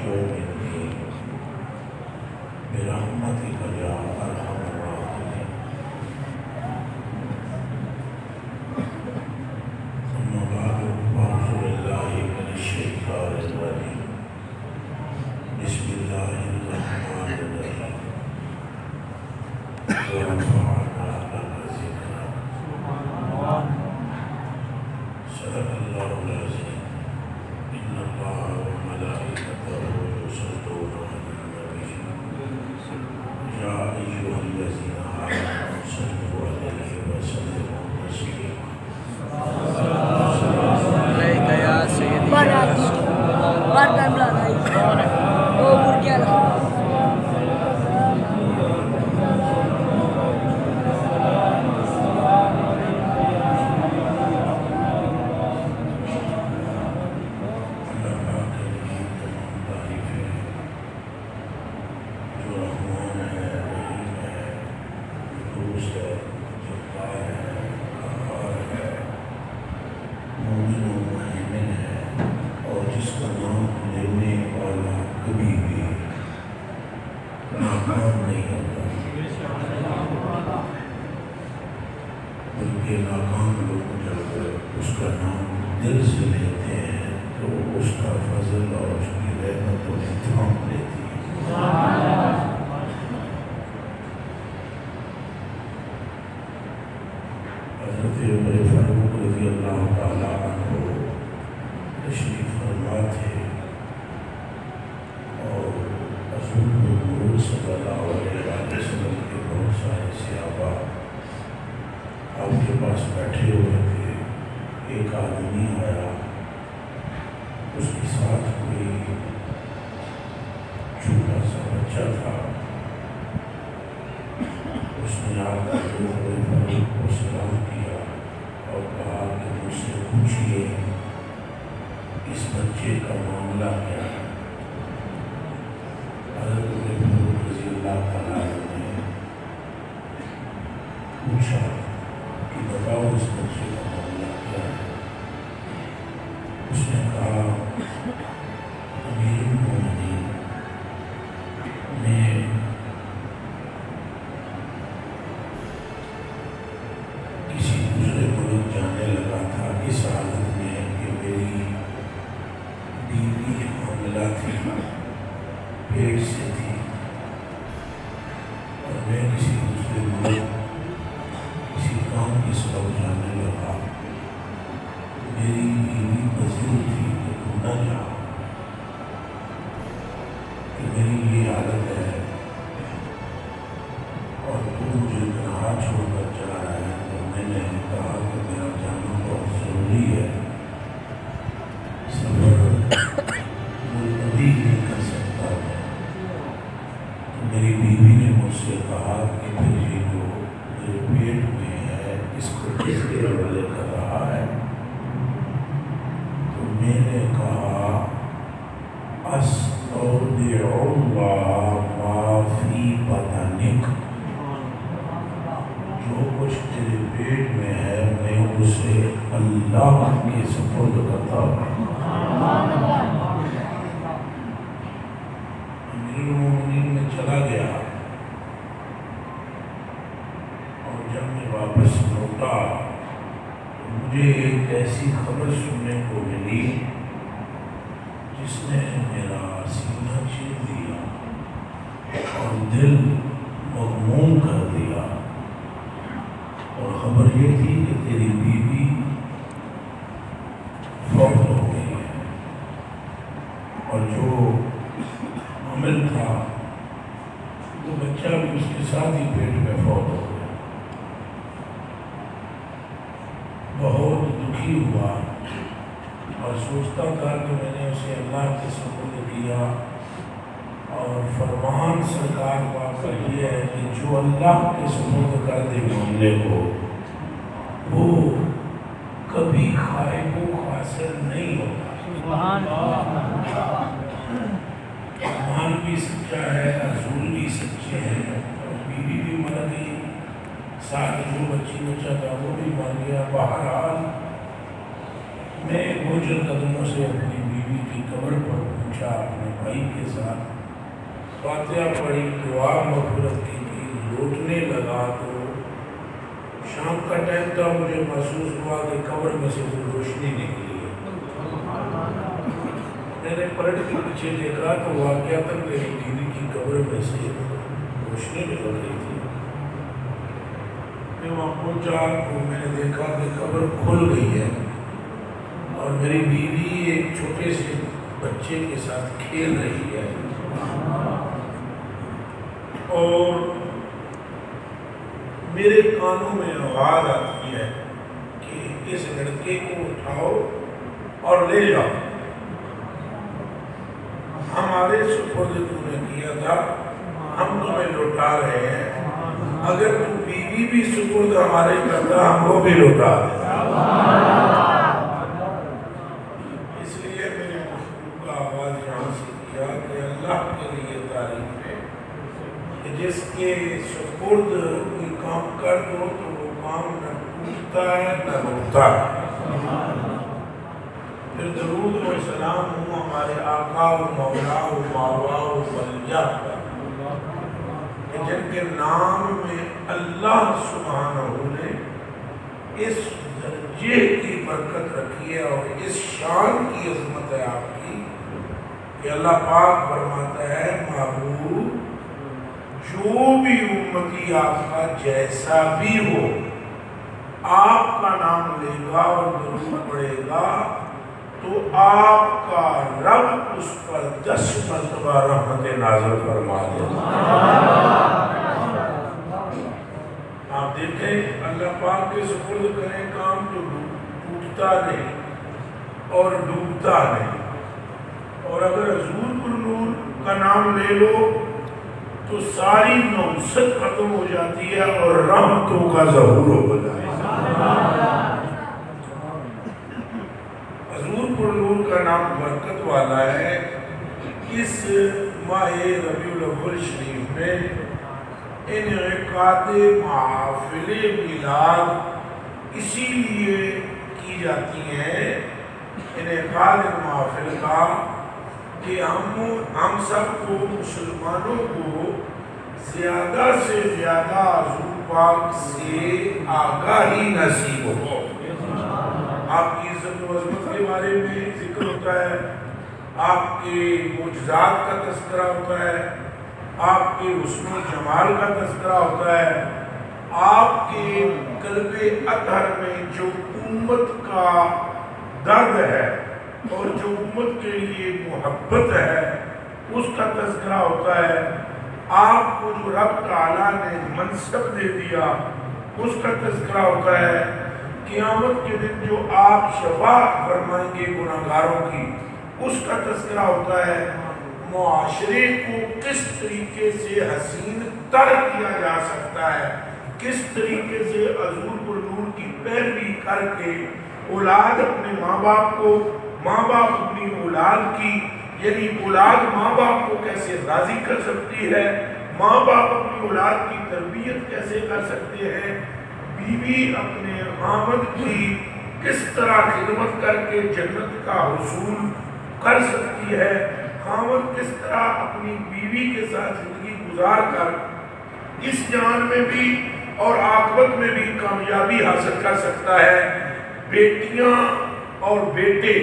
يوم الدين برحمتك يا أرحم الراحمين. ثم بعد أعوذ بالله من الشيطان الرجيم. بسم الله الرحمن الرحيم. ورفعنا لك ذكرك. صدق الله العظيم. إن الله وملائكته يصلون على النبي يا أيها الذين آمنوا صلوا عليه وسلموا تسليما. عليك يا سيدي يا رسول بلکہ ناکام لوگ جب اس کا نام دل سے لیتے ہیں تو اس کا فضل اور اس کی رحمت انہیں تھام لیتی ہے. حضرت عمر فاروق رضی اللہ تعالیٰ عنہ تشریف فرما تھے اور رسول اللہ صلی اللہ علیہ وسلم کے بہت سارے صحابہ آپ کے پاس بیٹھے ہوئے تھے. ایک آدمی آیا, اس کے ساتھ کوئی چھوٹا سا بچہ تھا. اس نے آ کر فاروق کو سلام کیا اور کہا کہ مجھ سے پوچھیے اس بچے کا معاملہ کیا ہے. حضرت فاروق رضی اللہ تعالیٰ نے پوچھا کہ بتاؤ اس بچے کا معاملہ کیا ہے. اس نے کہا امیر المومنین, میں کسی دوسرے ملک جانے لگا تھا اس حالت میں کہ میری بیوی حاملہ تھی, پیٹ سے تھی, اور میں کسی دوسرے ملک کسی کام کے سبب جانے لگا. میری بیوی مزید تھی کہ تم نہ جاؤ, کہ میری یہ عادت ہے اور تم مجھے تنہا چھوڑ کر چلا رہا ہے. تو میں نے کہا کہ میرا جانا بہت ضروری ہے, سفر ملتوی نہیں کر سکتا میں. تو میری بیوی نے مجھ سے کہا کہ پھر یہ جو میرے پیٹ میں ہے اس کو کس کے حوالے کر رہا ہے. تو میں نے کہا استودع اللہ ما فی بدنک, جو کچھ تیرے پیٹ میں ہے میں اسے اللہ کے سپرد کرتا ہوں. امیر المومنین میں چلا گیا اور جب میں واپس لوٹا تو مجھے ایک ایسی خبر سننے کو ملی جس نے میرا سینہ چیر دیا اور دل مغموم کر دیا. اور خبر یہ تھی کہ تیری بیوی فوت ہو گئی ہے اور جو حامل تھا وہ بچہ بھی اس کے ساتھ ہی پیٹ میں فوت ہو گیا. بہت دکھی ہوا اور سوچتا تھا کہ میں نے اسے اللہ کے سپرد کیا, اور فرمان سرکار کا یہ ہے کہ جو اللہ کے سپرد کر دے معاملے کو وہ کبھی خائب و خاسر نہیں ہوتا. ایمان بھی سچا ہے, رسول بھی سچے ہیں, اور بیوی بھی مر گئی, ساتھ جو بچہ تھا وہ بھی مر گیا. بہرحال میں بوجھل قدموں سے اپنی بیوی کی قبر پر پہنچا بیٹھا اپنے بھائی کے ساتھ، فاتحہ پڑھی، دعا مغفرت کی، لوٹنے لگا تو شام کا ٹائم تھا، مجھے محسوس ہوا کہ قبر میں سے کوئی روشنی نکلی ہے۔ میں نے پلٹ کے پیچھے دیکھا تو واقعات میری بیوی کی قبر میں سے روشنی نکل رہی تھی۔ میں وہاں پہنچا تو میں نے دیکھا کہ قبر کھل گئی ہے اور میری بیوی ایک چھوٹے سے بچے کے ساتھ کھیل رہی ہے، اور میرے کانوں میں آواز آتی ہے کہ اس لڑکے کو اٹھاؤ اور لے جاؤ، ہمارے سپرد تو نے کیا تھا، ہم تمہیں لوٹا رہے ہیں، اگر تو بیوی بھی سپرد ہمارے کرتا ہم وہ بھی لوٹا دیں۔ اس لیے میرے مخلوق کا آواز یہاں سے کیا کہ اللہ کے لیے تعریف ہے کہ جس کے سپرد کوئی کام کر دو تو وہ کام نہ ٹوٹتا ہے نہ رکتا ہے۔ پھر درود و سلام ہوں ہمارے آقا و مولا و ماوا و ملجا پر، کہ جن کے نام میں اللہ سبحانہ نے اس درجے کی برکت رکھی ہے اور اس شان کی عظمت ہے آپ کی کہ اللہ پاک فرماتا ہے محبوب جو بھی امتی آپ کا جیسا بھی ہو آپ کا نام لے گا اور درود پڑھے گا تو آپ کا رب اس پر 10 مرتبہ رحمت نازل فرما دے گا۔ آپ دیکھیں اللہ پاک کے سپرد کریں کام تو ٹوٹتا نہیں اور ڈوبتا نہیں، اور اگر حضور پر نور کا نام لے لو تو ساری نوست ختم ہو جاتی ہے اور رحمتوں کا ظہور ہو جاتا ہے۔ حضور پر نور کا نام برکت والا ہے۔ اس ماہ ربیع الاول شریف میں انعقاد محافل میلاد اسی لیے کی جاتی ہیں، انعقاد محافل کا، کہ ہم سب کو مسلمانوں کو زیادہ سے زیادہ حضور پاک سے آگاہی نصیب ہو۔ آپ کی عزت و عظمت کے بارے میں ذکر ہوتا ہے، آپ کے معجزات کا تذکرہ ہوتا ہے، آپ کے حسن و جمال کا تذکرہ ہوتا ہے، آپ کے قلب اطہر میں جو امت کا درد ہے اور جو امت کے لیے محبت ہے اس کا تذکرہ ہوتا ہے، آپ کو جو رب تعالیٰ نے منصب دے دیا اس کا تذکرہ ہوتا ہے، قیامت کے دن جو آپ شفاعت فرمائیں گے گناہگاروں کی اس کا تذکرہ ہوتا ہے، معاشرے کو کس طریقے سے حسین تر کیا جا سکتا ہے، کس طریقے سے حضور پر نور کی پیروی کر کے اولاد اپنے ماں باپ کو، ماں باپ اپنی اولاد کی، یعنی اولاد ماں باپ کو کیسے راضی کر سکتی ہے، ماں باپ اپنی اولاد کی تربیت کیسے کر سکتے ہیں، بیوی اپنے خاوند کی کس طرح خدمت کر کے جنت کا حصول کر سکتی ہے، خاوند کس طرح اپنی بیوی کے ساتھ زندگی گزار کر اس جان میں بھی اور عاقبت میں بھی کامیابی حاصل کر سکتا ہے، بیٹیاں اور بیٹے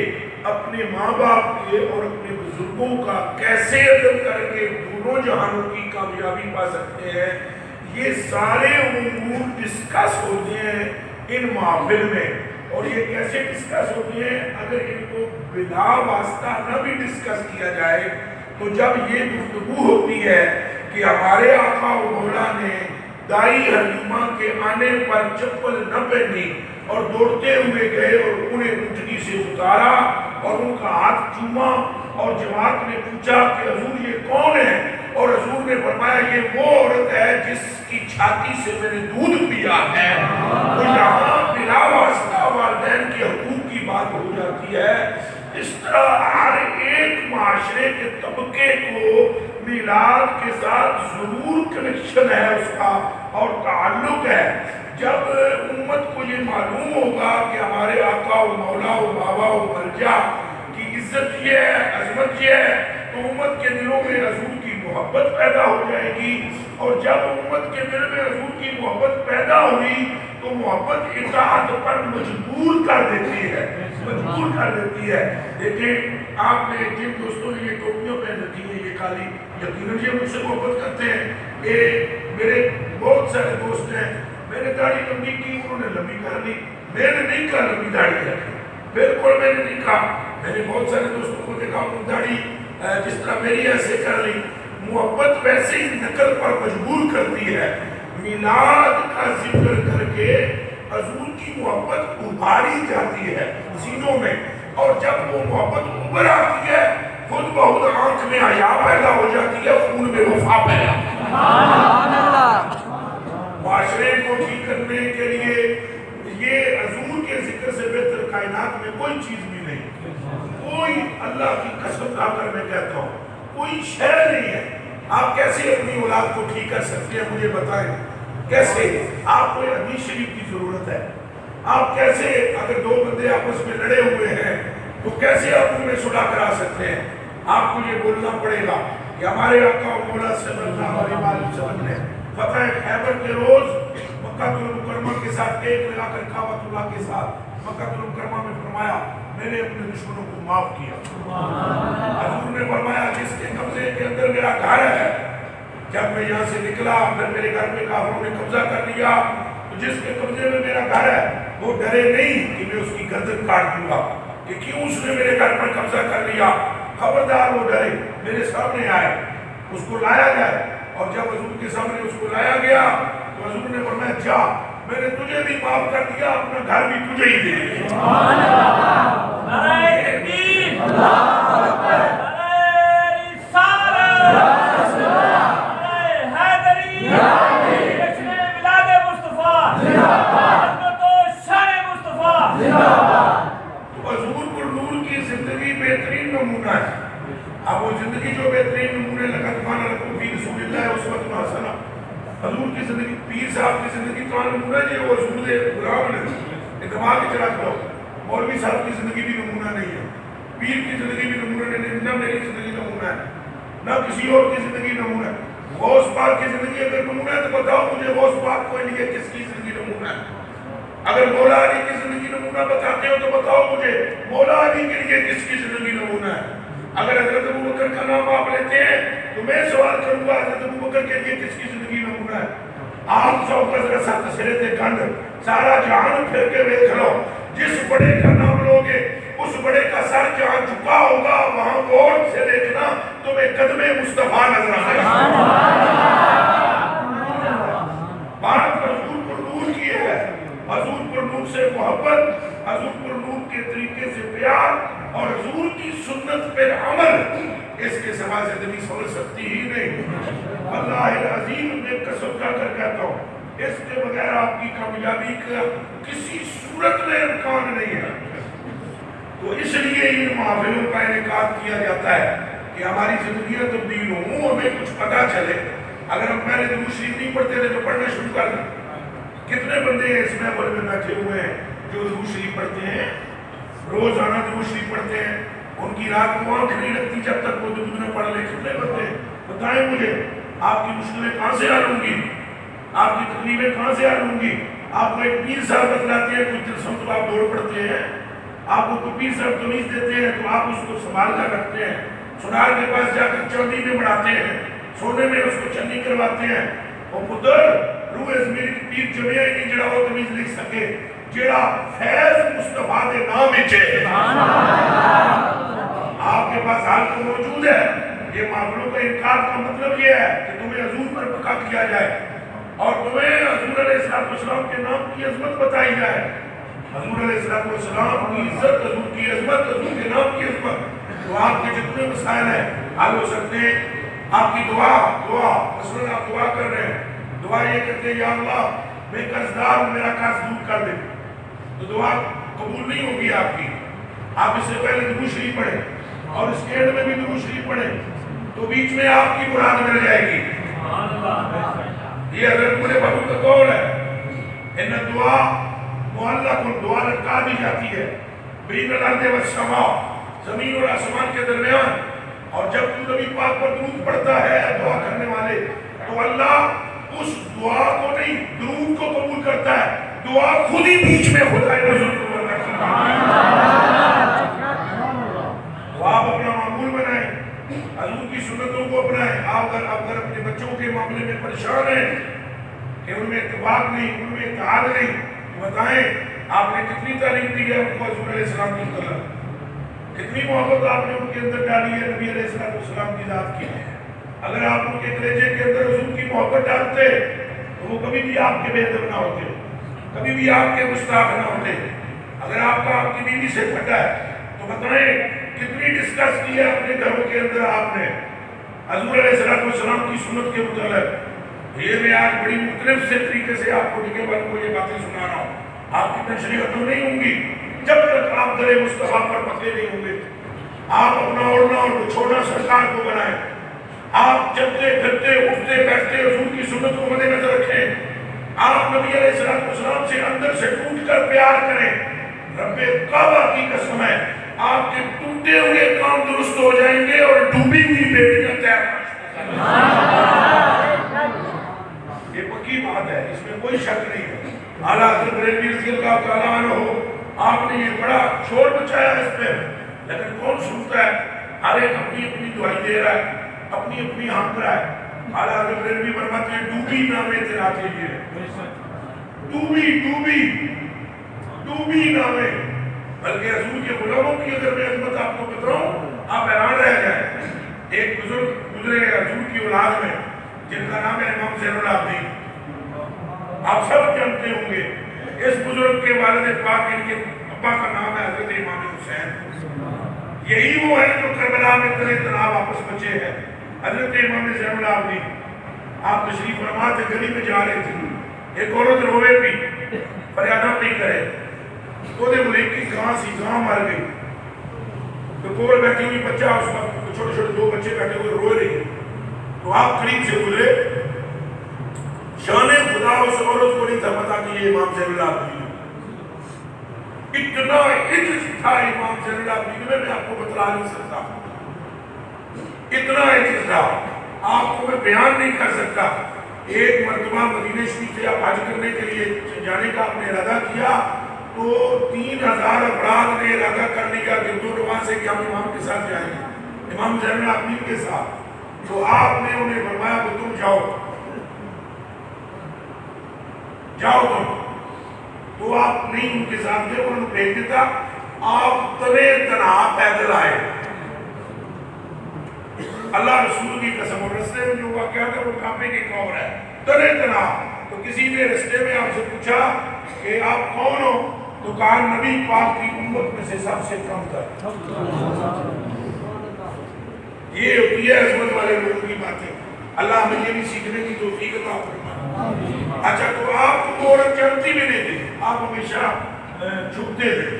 اپنے ماں باپ کے اور اپنے بزرگوں کا کیسے ادب کر کے دونوں جہانوں کی کامیابی پا سکتے ہیں، یہ سارے امور ڈسکس ہوتے ہیں ان محافل میں۔ اور یہ کیسے ڈسکس ہوتے ہیں؟ اگر ان کو بلا واسطہ نہ بھی ڈسکس کیا جائے تو جب یہ گفتگو ہوتی ہے کہ ہمارے آقا و مولا نے دائی حلیمہ کے آنے پر چپل نہ پہنی اور دوڑتے ہوئے گئے اور انہیں اونٹنی سے اتارا اور ان کا ہاتھ چوما، اور جماعت نے پوچھا کہ حضور یہ کون ہے، اور حضور نے فرمایا یہ وہ عورت ہے جس کی چھاتی سے میں نے دودھ پیا ہے، تو یہاں بلا واسطہ والدین کے حقوق کی بات ہو جاتی ہے۔ اس طرح ہر ایک معاشرے کے طبقے کو میلاد کے ساتھ ضرور کنیکشن ہے اس کا اور تعلق ہے۔ جب امت کو یہ معلوم ہوگا کہ ہمارے آقا و مولا و بابا و مرجع کی عزت یہ ہے، عظمت یہ ہے، تو امت کے دلوں میں حضور کی محبت پیدا ہو جائے گی، اور جب امت کے دل میں حضور کی محبت پیدا ہوئی تو محبت اطاعت پر مجبور کر دیتی ہے، مجبور کر دیتی ہے۔ لیکن آپ نے جن دوستوں نے یہ ٹوپیاں پہن رکھی ہیں یہ کالی، یقیناً یہ مجھ سے محبت کرتے ہیں۔ یہ میرے بہت سارے دوست ہیں، میں نے داڑھی لمبی کی، انہوں نے لمبی کر لی، میں نے نہیں کہا لمبی داڑھی رکھی، بالکل میں نے نہیں کہا۔ میں نے بہت سارے دوستوں کو دیکھا انہوں نے داڑھی جس طرح میری ایسے کر لی۔ محبت ویسے ہی نقل پر مجبور کرتی ہے۔ میلاد کا ذکر کر کے حضور کی محبت ابھاری جاتی ہے سینوں میں، اور جب وہ محبت ابھر آتی ہے خود بخود آنکھ میں حیا پیدا ہو جاتی ہے، خون میں وفا پیدا ہوتی ہے۔ سبحان اللہ۔ معاشرے کو ٹھیک کرنے کے لیے یہ حضور کے ذکر سے بہتر کائنات میں کوئی چیز بھی نہیں، کوئی، اللہ کی قسم کھا کر میں کہتا ہوں کوئی شے نہیں ہے۔ آپ کیسے اپنی اولاد کو ٹھیک کر سکتے ہیں مجھے بتائیں، کیسے؟ آپ کو حدیث شریف کی ضرورت ہے۔ آپ کیسے، اگر دو بندے آپس میں لڑے ہوئے ہیں تو کیسے آپ ان میں صلح کرا سکتے ہیں؟ آپ کو یہ بولنا پڑے گا کہ ہمارے آقا و مولا صلی اللہ علیہ وسلم نے فتح خیبر کے روز مکہ المکرمہ کے ساتھ ایک لگا کر کعبۃ اللہ کے ساتھ مکہ المکرمہ میں فرمایا میں نے اپنے دشمنوں کو معاف کیا۔ حضور نے فرمایا جس کے قبضے کے اندر میرا گھر ہے، جب میں یہاں سے نکلا پھر میرے گھر میں کافروں نے قبضہ کر لیا، تو جس کے قبضے میں میرا گھر ہے وہ ڈرے نہیں کہ میں اس کی گردن کاٹ دوں گا کہ کیوں اس نے میرے گھر پر قبضہ کر لیا، خبردار وہ ڈرے، میرے سامنے آئے، اس کو لایا جائے۔ اور جب حضور کے سامنے اس کو لایا گیا تو حضور نے فرمایا جا، میں نے تجھے بھی معاف کر دیا، اپنا گھر بھی تجھے ہی دے دیا۔ سبحان اللہ، نعرہ تکبیر، اللہ اکبر، نعرہ رسالت، یا رسول اللہ، نعرہ حیدری، یا حیدری، جشن میلاد مصطفیٰ، زندہ باد، عظمت و شان مصطفیٰ، زندہ باد۔ تو حضور پر نور کی زندگی بہترین نمونہ ہے۔ اب وہ زندگی جو بہترین نمونے لقد کان لکم فی رسول اللہ اسوۃ حسنہ، حضور کی زندگی، پیر صاحب کی زندگی تو نمونہ ہے، وہ حضور کے غلام نے دماغ کی چلا کرو۔ مولوی صاحب کی زندگی بھی نمونہ نہیں ہے، پیر کی زندگی بھی نمونہ نہیں، نہ میری زندگی نمونہ ہے، نہ کسی اور کی زندگی نمونہ ہے۔ غوث پاک کی زندگی اگر نمونہ ہے تو بتاؤ مجھے غوث پاک کو لیے کس کی زندگی نمونہ ہے؟ اگر مولا علی کی زندگی نمونہ بتاتے ہو تو بتاؤ مجھے مولا علی کے لیے کس کی زندگی نمونہ ہے؟ اگر حضرت ابوبکر کا نام آپ لیتے ہیں تو میں سوال کروں گا حضرت ابوبکر کے لیے کس کی زندگی نمونہ ہے؟ آپ سو کا ذرا ساتھ سرے تے گھنڈ سارا جہان پھر کے دیکھ لو، جس بڑے کا نام لوگے اس بڑے کا سر جہاں جھکا ہوگا وہاں غور سے دیکھنا تمہیں قدم مصطفیٰ نظر آئے گا۔ بات حضور پر نور کی ہے، حضور پر نور سے محبت، حضور پر نور کے طریقے سے پیار اور حضور کی سنت پر عمل، اس کے سوا زندگی سمجھ سکتی ہی نہیں۔ اللہ العظیم میں قسم کھا کر کہتا ہوں اس کے بغیر آپ کی کامیابی کا کسی صورت میں امکان نہیں ہے۔ تو اس لیے ان محفلوں کا انعقاد کیا جاتا ہے کہ ہماری زندگیاں تبدیل ہوں، ہمیں کچھ پتہ چلے۔ اگر ہم پہلے درود شریف نہیں پڑھتے تھے تو پڑھنا شروع کر دیں۔ کتنے بندے ہیں اس محفل میں بیٹھے ہوئے ہیں جو درود شریف پڑھتے ہیں، روزانہ درود شریف پڑھتے ہیں، ان کی رات کو آنکھ نہیں لگتی جب تک وہ درود نہ پڑھ لیں؟ کتنے بندے ہیں؟ بتائیں مجھے، آپ کی مشکلیں کہاں سے حل ہوں گی؟ آپ کی تکلیفیں کہاں سے حل ہوں گی؟ آپ کو ایک پیر صاحب بتلاتے ہیں کوئی تلسم تو آپ دوڑ پڑتے ہیں، آپ کو کوئی پیر صاحب تمیز دیتے ہیں تو آپ اس کو سنبھال کر رکھتے ہیں، سنار کے پاس جا کر چاندی میں بڑھاتے ہیں، سونے میں اس کو چندی کرواتے ہیں۔ اور پتر روح ازمیر کی پیر جمعہ ہی نہیں جڑا وہ تمیز لکھ سکے جڑا فیض مصطفیٰ دے نام ہے۔ آپ کے پاس حال تو موجود ہے۔ یہ معاملوں کا انکار کا مطلب یہ ہے کہ تمہیں حضور پر پکا کیا جائے اور تمہیں حضور علیہ السلام کے نام کی عظمت بتائی جائے۔ حضور علیہ السلام کی عزت، حضور کی عظمت، حضور کے نام کی عظمت، تو آپ کے جتنے مسائل ہیں حل ہو سکتے ہیں۔ آپ کی دعا مثلا آپ دعا کر رہے ہیں، دعا یہ کہتے ہیں یا اللہ میں قرضدار ہوں، میرا قرض دور کر دے، تو دعا قبول نہیں ہوگی آپ کی۔ آپ اس سے پہلے درود شریف پڑھیں اور اس کے اینڈ میں بھی درود شریف پڑھیں تو بیچ میں آپ کی مراد مل جائے گی۔ یہ حضرت بڑے بابو کا قول ہے، ان دعا معلق دعا لٹکا دی جاتی ہے بین الارض والسماء، زمین اور آسمان کے درمیان. اور جب تو نبی پاک پر درود پڑھتا ہے دعا کرنے والے تو اللہ اس دعا کو نہیں درود کو قبول کرتا ہے. دعا خود ہی بیچ میں خدا رسول کو کرتا ہے. تو آپ اپنا معمول بنائیں, حضور کی سنتوں کو اپنائیں. آپ اگر اپنے بچوں کے معاملے میں پریشان ہیں کہ ان میں اتفاق نہیں, ان میں اتحاد نہیں, تو بتائیں آپ نے کتنی تعلیم دی ہے ان کو حضور علیہ السلام کی طرف, کتنی محبت آپ نے ان کے اندر ڈالی ہے نبی علیہ السلام کی ذات کی. اگر آپ ان کے کلیجے کے اندر حضور کی محبت ڈالتے تو وہ کبھی بھی آپ کے بے ادب نہ ہوتے, کبھی بھی آپ کے گستاخ نہ ہوتے. اگر آپ کا آپ کی بیوی سے پھٹا ہے تو بتائیں کتنی ڈسکس کی ہے اپنے گھروں کے اندر آپ نے حضور علیہ السلام کی سنت کے متعلق. یہ میں آج بڑی مختلف سے طریقے سے آپ کو ڈگے بن کو یہ باتیں سنا رہا ہوں. آپ کی تشریح ختم نہیں ہوں گی جب تک آپ در مصطفیٰ پر پکے نہیں ہوں گے. آپ اپنا اوڑھنا اور چھوڑنا سرکار کو بنائیں. آپ چلتے پھرتے اٹھتے بیٹھتے حضور کی سنت کو مد نظر رکھیں. آپ نبی علیہ السلام سے اندر سے ٹوٹ کر پیار کریں. رب کعبہ کی قسم ہے آپ کے ٹوٹے ہوئے کام درست ہو جائیں گے اور ڈوبی ہوئی بیٹیاں تیار. یہ پکی بات ہے, اس میں کوئی شک نہیں ہے. اعلیٰ حضرت بریلوی رضی اللہ تعالیٰ عنہ آپ نے یہ بڑا شور مچایا اس پہ, لیکن کون سنتا ہے؟ ہر ایک اپنی اپنی دعائی دے رہا ہے, اپنی اپنی ہانک رہا ہے. اعلیٰ حضرت بریلوی فرماتے ہیں ڈوبی نامے تیرا کیجئے, ڈوبی نامے. بلکہ حضور کے غلاموں کی اگر میں عظمت آپ کو بتاؤں آپ حیران رہ جائیں. ایک بزرگ گزرے حضور کی اولاد میں جن کا نام ہے امام زین العابدین. آپ سب جانتے ہوں گے اس بزرگ کے والد پاک ان کے ابا کا نام ہے حضرت امام حسین. یہی وہ ہے جو کربلا میں تنے تناب آپس بچے ہیں. حضرت امام زین العابدین آپ تشریف فرما تھے, گلی میں جا رہے تھے, ایک عورت روئے بھی فریادہ نہیں کرے تو دے بولے کی کہاں سی کہاں مر گئی. تو کول بیٹھی ہوئی بچہ اس وقت چھوٹے چھوٹے دو بچے بیٹھے ہوئے روئے رہے. تو آپ قریب سے بولے شان خدا اس عورت کو نہیں تھا پتا کہ یہ امام زین العابدین. اتنا عجز تھا امام زین العابدین میں آپ کو بتلا نہیں سکتا. اتنا عجز تھا آپ کو میں بیان نہیں کر سکتا. ایک مرتبہ مدینہ شریف سے آپ حج کرنے کے لیے جانے کا آپ نے ارادہ کیا تو 3000 افراد نے ارادہ کر لیا گردو نواز سے کہ ہم امام کے ساتھ جائیں گے, امام زین العابدین کے ساتھ. تو آپ نے انہیں فرمایا کہ تم جاؤ تم. تو آپ نہیں ان کے ساتھ گئے, انہوں نے بھیج دیتا. آپ تنے تنہا پیدل آئے. اللہ رسول کی قسم, اور رستے میں جو واقعہ تھا وہ کعبے کی قبر ہے, تنے تنہا. تو کسی نے رستے میں آپ سے پوچھا کہ آپ کون ہو؟ تو کہا نبی پاک کی امت میں سے سب سے کم تر. یہ ہوتی ہے عظمت والے لوگوں کی باتیں. اللہ ہمیں یہ بھی سیکھنے کی توفیق عطا فرمائے. اچھا تو آپ کو عورت چلتی بھی نہیں تھی, آپ ہمیشہ چھپتے تھے.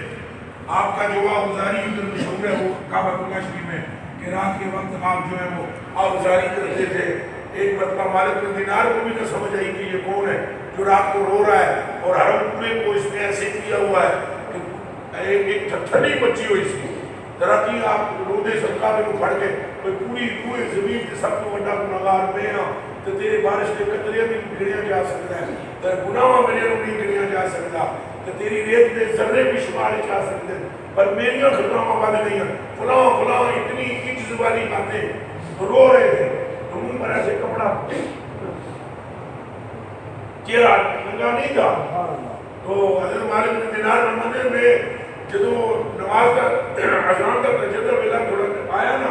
آپ کا جو آوازاری ادھر مشہور ہے وہ کعبۃ اللہ شریف میں کہ رات کے وقت آپ جو ہے وہ آوازاری کرتے تھے. ایک مرتبہ مالک بن دینار کو بھی نہ سمجھ آئی کہ یہ کون ہے جو رات کو رو رہا ہے اور حرم پورے کو اس نے ایسے کیا ہوا ہے کہ ایک تھتھڑی بچی ہوئی سی ذرا کی آپ رودے صدقہ میں کو پڑھ کے کوئی پوری روح زمین کے سب کو بڑا گناہگار میں ہاں تو تیرے بارش کے قطرے بھی گریا جا سکتا ہے, تیرے گناہ میرے نہیں گریا جا سکتا, تو تیری ریت میں ذرے بھی شمارے جا سکتے ہیں پر میریاں خطرہ والے نہیں ہیں. فلاں اتنی عجز والی باتیں رو رہے تھے. تو منہ پر ایسے کپڑا چہرہ ننگا نہیں تھا. تو حضرت مالک بن دینار فرماتے میں جدو نماز کا اذان کا جدو ویلا تھوڑا آیا نا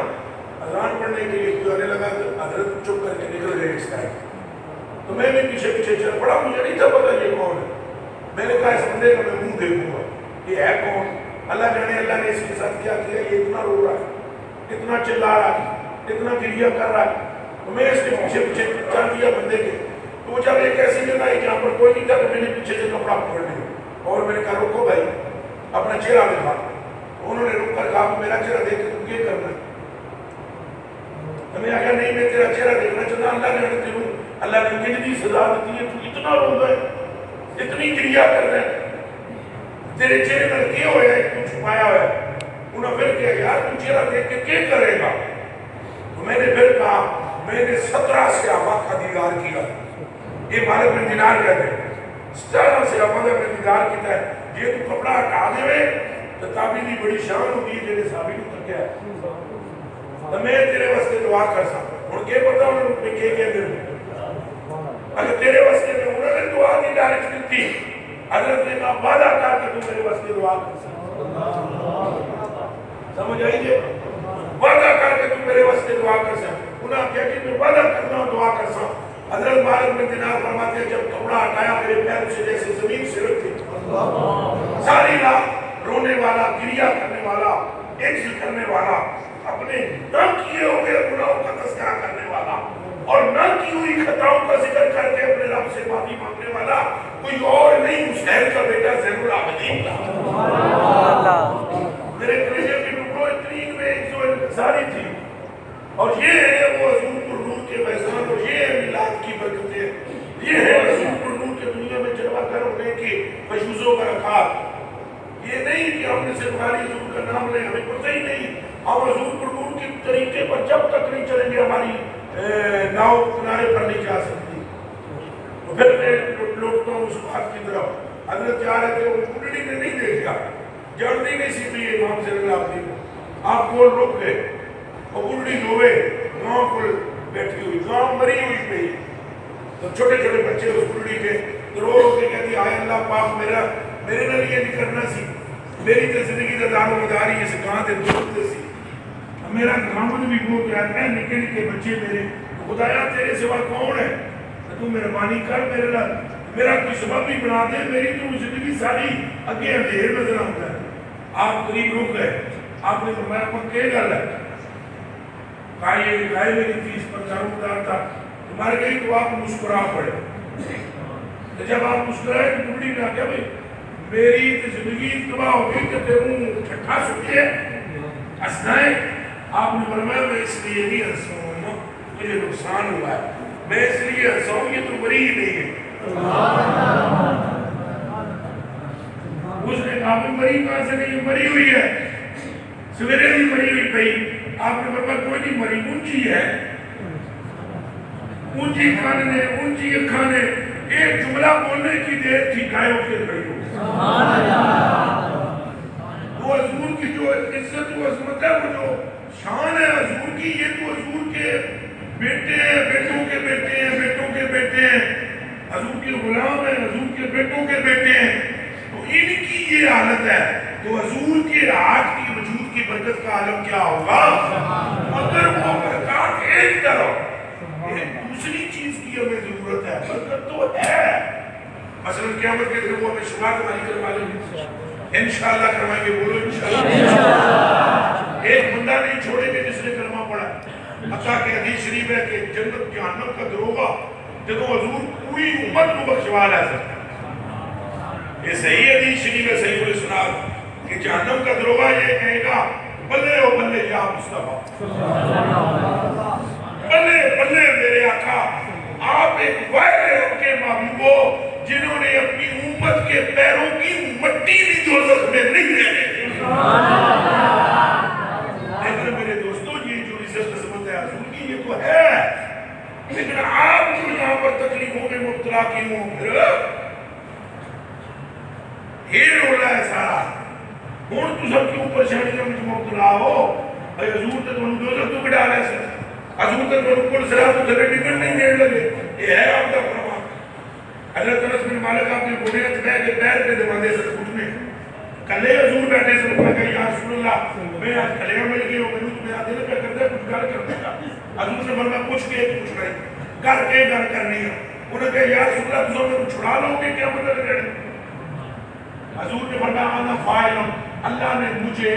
اذان پڑھنے کے لیے آنے لگا تو حضرت چپ کر کے نکل گئے اس ٹائم. تو میں بھی پیچھے چل پڑا, مجھے نہیں تھا پتا یہ کون ہے. میں نے کہا اس بندے کا میں منہ دیکھوں گا یہ ہے کون. اللہ جانے اللہ نے اس کے ساتھ کیا کیا, یہ اتنا رو رہا ہے, اتنا چلا رہا ہے, اتنا گریہ کر رہا ہے. تو میں اس کے پیچھے چل دیا بندے کے. تو جب ایک ایسی جگہ آئی جہاں پر کوئی نہیں تھا تو میں نے پیچھے سے کپڑا پکڑ لیا اور میں نے کہا روکو بھائی اپنا چہرہ دکھا. انہوں نے رک کر کہا میرا چہرہ دیکھ کے تم یہ کرنا ہے. تو میں آگیا نہیں میں تیرا چہرہ دیکھنا چاہتا. اللہ نے تیروں اللہ نے کتنی سزا دیتی ہے, تو اتنا رو گئے, اتنی گریہ کر رہے ہیں, تیرے چہرے پر کیا ہوا ہے, تو چھپایا ہوا ہے. انہوں نے پھر کہا یار تو چہرہ دیکھ کے کیا کرے گا؟ تو میں نے پھر کہا میں نے 17 صحابہ کا دیدار کیا. یہ مالک بن دینار کہتے ہیں 17 صحابہ کا دیدار کیتا ہے. یہ تو کپڑا ہٹا دے تو تابعی دی بڑی شان ہوتی ہے جنہیں صحابی کو تکیا ہے. تو میں تیرے واسطے دعا کر سکتا ہوں. کیا پتا انہوں نے کیا دے اگر تیرے واسطے میں انہوں نے دعا کی ڈائریکٹ دیتی حضرت نے کہا وعدہ کر کے تم میرے واسطے دعا کر سکتا. سمجھ آئیے؟ وعدہ کر کے تم میرے واسطے دعا کر سکتا. انہوں نے کہا کہ میں وعدہ کرتا ہوں دعا کر سکتا. حضرت مالک بن دینار فرماتے ہیں جب کپڑا ہٹایا میرے پیر سے جیسے زمین سے رکھ تھی. ساری رات رونے والا, گریہ کرنے والا, عجز کرنے والا, اپنے نہ کیے ہوئے گناہوں کا تذکرہ کرنے والا اور نہ کی ہوئی خطاؤں کا ذکر کر کے اپنے رب سے معافی مانگنے والا کوئی اور نہیں حسین کا بیٹا زین العابدین تھا. میرے کلیجے کی ٹکڑوں اتنی میں انکساری تھی. اور یہ ہے وہ حضور پر نور کے فیضان اور یہ ہے میلاد کی برکتیں. یہ ہے حضور پر نور کے دنیا میں جلوہ گر ہونے کی فیوز و برکات. یہ نہیں کہ ہم نے صرف خالی حضور کا نام لیں, ہمیں پتہ ہی نہیں ہم حضور پر نور کے طریقے پر جب تک نہیں چلیں گے ہماری ناؤ کنارے پر نہیں جا سکتی. تو پھر میں لوٹتا ہوں اس بات کی طرف. حضرت جا رہے تھے وہ کنڈلی نے نہیں دیکھا, جانتی نہیں سی بھی امام زین العابدین کو. آپ کول رک گئے اور کنڈلی دھوئے گاؤں کو بیٹھی ہوئی, گاؤں مری ہوئی پہ. تو چھوٹے چھوٹے بچے اس کنڈلی کے رو رو کے کہتی آئے اللہ پاک میرے نہ لیے نہیں کرنا سی, میری تو زندگی کا دار و مداری اس گاں دے دولت سی. میرا گرامن بھی وہ کہتا ہے نکے نکے بچے میرے, خدایا تیرے سوا کون ہے, تو مہربانی کر میرے لئے میرا کوئی سبب بھی بنا دے, میری تو زندگی ساری اگے اندھیر نظر آتا ہے. آپ قریب رک گئے, آپ نے فرمایا پکے گل ہے, کہا یہ گائے میری فیس پر دارومدار تھا, تمہارے گئی تو آپ مسکرا پڑے. تو جب آپ مسکرائے تو بڑی نے آگیا بھئی میری زندگی تباہ ہو گئی کہ تیروں ٹھٹھا سکتی ہے ہنسنائے. آپ نے فرمایا میں اس لیے نہیں ہنسا ہوں, مجھے نقصان ہوا ہے, میں اس لیے ہنسا ہوں یہ تو مری ہی نہیں ہے. اس نے کہا بھی مری کہاں سے نہیں, مری ہوئی ہے, سویرے بھی مری ہوئی پئی. آپ نے فرمایا کوئی نہیں مری, اونچی ہے, اونچی کھانے اونچی کھانے. ایک جملہ بولنے کی دیر تھی گائے اٹھ کے کھڑی ہو. وہ حضور کی جو عزت و عظمت ہے, وہ جو شان ہے حضور کی, یہ تو حضور کے بیٹے ہیں, بیٹوں کے بیٹے ہیں, بیٹوں کے بیٹے ہیں, حضور کے غلام ہیں, حضور کے بیٹوں کے بیٹے ہیں. تو ان کی یہ حالت ہے, تو حضور کے آج کی وجود کی برکت کا عالم کیا ہوگا اگر وہ برکات ایک طرف دوسری چیز کی ہمیں ضرورت ہے. برکت تو ہے, مثلا قیامت کے دن وہ ہمیں شفاعت ہماری کروا لیں گے, انشاءاللہ کروائیں گے. بولو انشاءاللہ. ایک بندہ نہیں چھوڑیں گے جس نے کلمہ پڑھا. حتیٰ کہ حدیث شریف ہے کہ جنت جہنم کا دروغہ جب حضور پوری امت کو بخشوا لے سکتا. یہ صحیح حدیث شریف ہے, صحیح الاسناد, کہ جہنم کا دروغہ یہ کہے گا بلے او بلے یا مصطفیٰ, بلے بلے میرے آقا, آپ ایک وائر رب کے محبوب ہو جنہوں نے اپنی امت کے پیروں کی مٹی بھی دوزخ میں نہیں رہنے دی. لیکن میرے دوستو یہ جو عزت عظمت ہے حضور کی یہ تو ہے, لیکن آپ جو یہاں پر تکلیفوں میں مبتلا کیوں ہوں, پھر یہ رولا ہے سارا. ہوں تو سب کیوں پریشانیوں میں مبتلا ہو, حضور تے تمہیں دوزخ تو بڑھا لے سکتا, حضور تے تمہیں کل سرا تو تھلے ٹکٹ نہیں دین لگے. یہ ہے آپ کا فرمان. حضرت انس بن مالک آپ نے گھوڑے میں کے پیر پہ دبا دے سکتے گھٹنے, کلے حضور بیٹھے سے انہوں نے کہا یا رسول اللہ میں آج کلیہ مل گئی ہوں, میں میرا دل پہ کرتا ہے کچھ گھر کرنے کا. حضور نے فرمایا پوچھ کے پوچھ رہی کر کے گھر کرنی ہے. انہوں نے کہا یا رسول اللہ تم میں چھڑا لو گے کیا مطلب ہے. حضور نے فرمایا انا فاعل, اللہ نے مجھے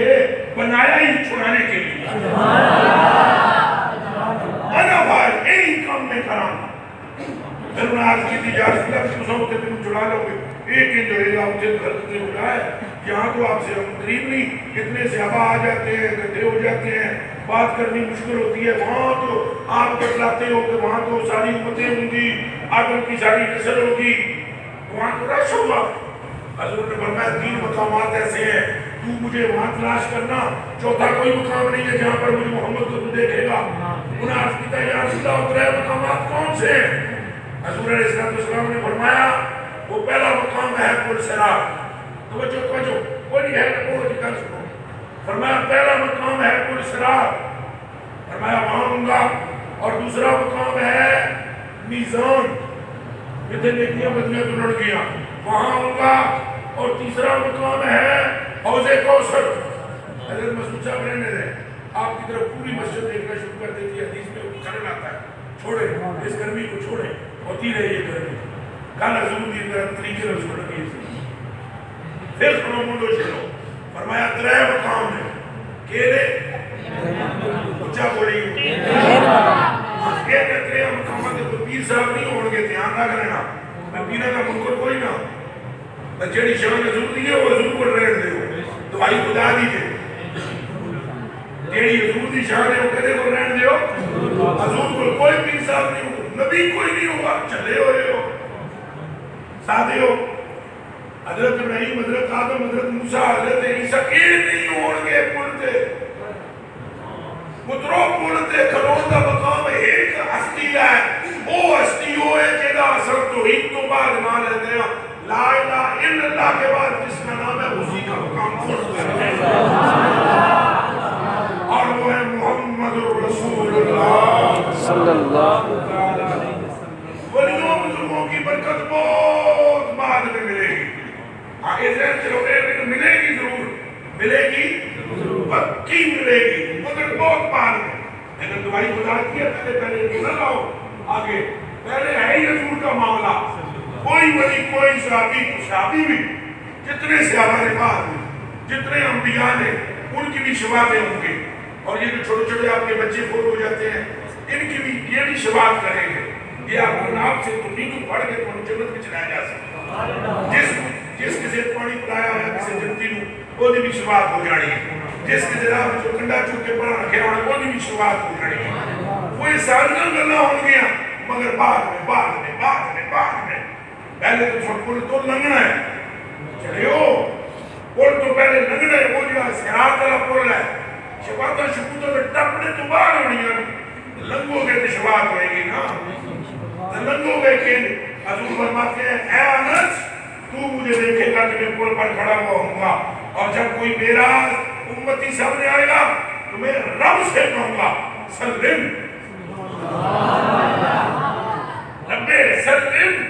بنایا ہی چھڑانے کے لیے. انا فاعل, یہی کام میں کراں. پھر انہوں نے عرض کی تھی یا رسول اللہ تم سب تم چھڑا لو گے, ایک ہی جو ہے آپ سے حرکتیں اٹھا ہے, یہاں تو آپ سے ہم قریب نہیں, کتنے صحابہ آ جاتے ہیں, گدھے ہو جاتے ہیں, بات کرنی مشکل ہوتی ہے. وہاں تو آپ بتلاتے ہو کہ وہاں تو ساری امتیں ہوں گی, آدم کی ساری نسل ہوگی, وہاں تو رش ہوگا. حضور نے فرمایا 3 مقامات ایسے ہیں تو مجھے وہاں تلاش کرنا، چوتھا کوئی مقام نہیں ہے جہاں پر مجھے محمد کو تو دیکھے گا۔ انہیں عرض کیتا یا رسول اللہ اترے مقامات کون سے ہیں؟ حضور علیہ السلام نے فرمایا وہ پہلا مقام ہے پل صراط۔ توجہ کوئی نہیں ہے وہ جی کر سکو۔ فرمایا پہلا مقام ہے پل صراط، فرمایا وہاں ہوں گا، اور دوسرا مقام ہے میزان جتنے نیکیاں بدلیاں تو لڑ گیا وہاں ہوں گا، اور تیسرا مقام ہے حوض کوثر۔ حضرت مسعود صاحب رہنے دیں، آپ کی طرف پوری مسجد دیکھنا شروع کر دیتی ہے، حدیث میں خلل آتا ہے، چھوڑیں اس گرمی کو چھوڑیں، ہوتی رہے یہ گرمی، کل حضور دی طریقے میں چھوڑ گئی تھی۔ پھر سنو منڈو چلو، فرمایا ترے مقام نے کیلے اچھا بولی یہ کہتے ہیں مقامات تو پیر صاحب نہیں ہوں گے، دھیان رکھ لینا، میں پیرہ کا منکر کوئی نہ، میں جیڑی شان حضور دی ہے وہ حضور کو رہن دے ہو، دعائی خدا دیجئے، جیڑی حضور دی شان ہے وہ کہتے کو رہن دے ہو، حضور کو کوئی پیر صاحب نہیں ہو، نبی کوئی نہیں ہوگا، چلے ہوئے ہو ساتھے ہو، حضرت ابراہیم، حضرت آدم، حضرت موسیٰ، حضرت عیسیٰ ایک نہیں ہونگے پلتے مطرو پلتے کھلون دا مقام ایک ہستی ہے، وہ ہستی ہوئے جیدہ اثر توحید تو بعد نہ لیتے ہیں، لا الہ الا اللہ کے بعد جس کا نام ہے اسی کا مقام پلتے ہیں، اور وہ ہے محمد الرسول اللہ صلی اللہ علیہ وسلم۔ ولیوں بزرگوں کی برکت بہت بعد میں ملے گی، آگے ذہن سے ہوئے لیکن ملے گی ضرور، ملے گی پکی ملے گی، مگر بہت بعد میں۔ لیکن دعائی خدا کی ہے پہلے نہ لاؤ آگے، پہلے ہے ہی حضور کا معاملہ، کوئی ولی کوئی صحابی بھی، جتنے صحابہ نے بعد میں، جتنے انبیاء نے ان کی بھی شفاعتیں ہوں گی، اور یہ جو چھوٹے چھوٹے آپ کے بچے فوت ہو جاتے ہیں ان کی بھی یہ بھی شفاعت کریں گے، یہ آپ کو نام سے تو نہیں پڑھ کے تو جنت میں چلایا جا سکتا، جس کسی پانی پلایا ہوا کسی جنتی نو وہ بھی شفاعت ہو جانی ہے، جس کے جناب جو کنڈا چوک کے پڑھا رکھے ہونے وہ بھی شفاعت ہو جانی ہے، وہ یہ ساریاں گلنا ہوں گیا، مگر بعد میں پہلے تو سب پل تو لنگنا ہے، چلے ہو پل تو پہلے لنگنا ہے، وہ جو سیرات والا پل ہے، شفاعتیں شکوتوں میں ٹپنے تو باہر ہونی ہیں، لنگو گے تو شفاعت ہوئے گی نا، لنگو گے کہ حضور فرماتے ہیں اے انس تو مجھے دیکھے گا کہ میں پل پر کھڑا ہوا ہوں گا، اور جب کوئی میرا امتی سامنے آئے گا تو میں رب سے کہوں گا سلم ربے سلم،